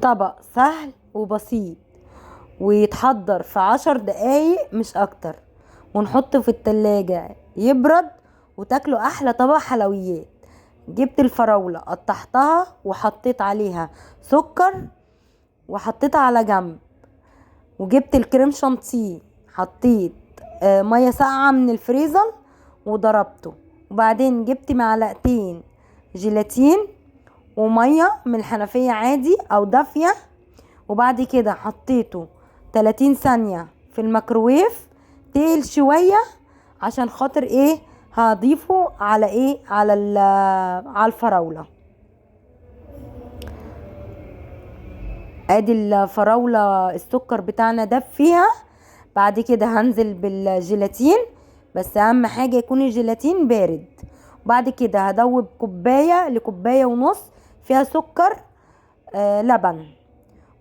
طبق سهل وبسيط ويتحضر في 10 دقايق مش اكتر، ونحطه في التلاجة يبرد وتاكله احلى طبق حلويات. جبت الفراولة قطعتها وحطيت عليها سكر وحطيتها على جنب، وجبت الكريم شانتيه حطيت مية ساقعة من الفريزر وضربته، وبعدين جبت معلقتين جيلاتين ومية من الحنفية عادي او دافية، وبعد كده حطيته 30 ثانية في الميكروويف تقل شوية عشان خاطر هضيفه على على الفراولة. ادي الفراولة السكر بتاعنا داب فيها، بعد كده هنزل بالجيلاتين، بس اهم حاجة يكون الجيلاتين بارد. وبعد كده هدوب كوباية لكوباية ونص فيها سكر لبن،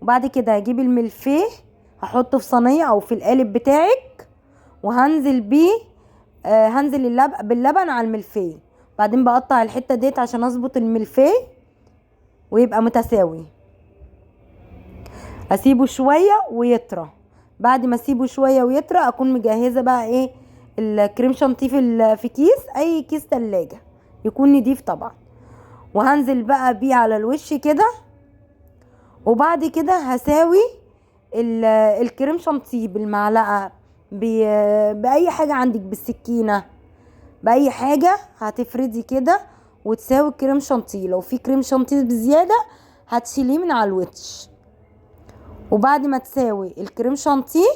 وبعد كده هجيب الملفيه هحطه في صينية او في القالب بتاعك، وهنزل بيه هنزل باللبن على الملفيه، بعدين بقطع الحتة ديت عشان اظبط الملفيه ويبقى متساوي. اسيبه شوية ويطرى، بعد ما اسيبه شوية ويطرى اكون مجهزة بقى الكريم شانتيه في كيس، اي كيس تلاجة يكون نضيف طبعا، وهنزل بقى بيه على الوش كده. وبعد كده هساوي الكريم شانتيه بالمعلقة باي حاجة عندك، بالسكينة باي حاجة هتفردي كده وتساوي الكريم شانتيه. لو في كريم شانتيه بزيادة هتشيليه من على الوش. وبعد ما تساوي الكريم شانتيه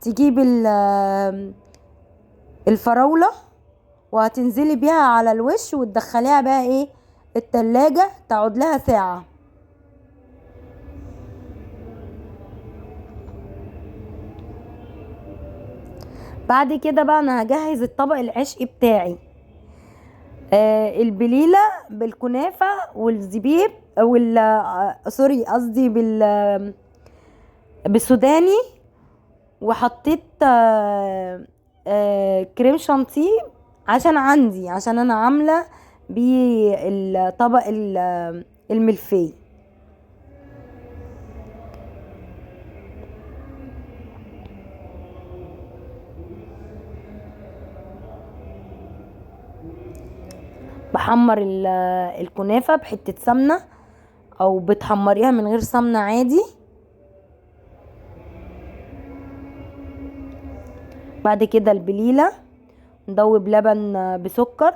تجيب الفراولة وهتنزلي بيها على الوش وتدخليها بقى التلاجة تقعد لها ساعة. بعد كده بقى انا هجهز الطبق العشق بتاعي، البليلة بالكنافة والزبيب سوري قصدي بالسوداني، وحطيت كريم شانتيه عشان انا عاملة بالطبق الملفيه. بحمر الكنافة بحتة سمنة او بتحمريها من غير سمنة عادي. بعد كده البليلة ندوب لبن بسكر،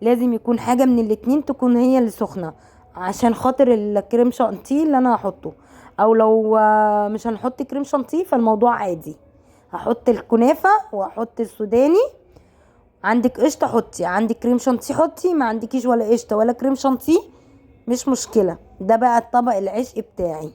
لازم يكون حاجة من الاتنين تكون هي اللي سخنة عشان خاطر الكريم شانتيه اللي انا هحطه، او لو مش هنحط كريم شانتيه فالموضوع عادي، هحط الكنافة وهحط السوداني. عندك قشطة حطي، عندك كريم شانتيه حطي، ما عندكيش ولا قشطة ولا كريم شانتيه مش مشكلة. ده بقى الطبق العشق بتاعي.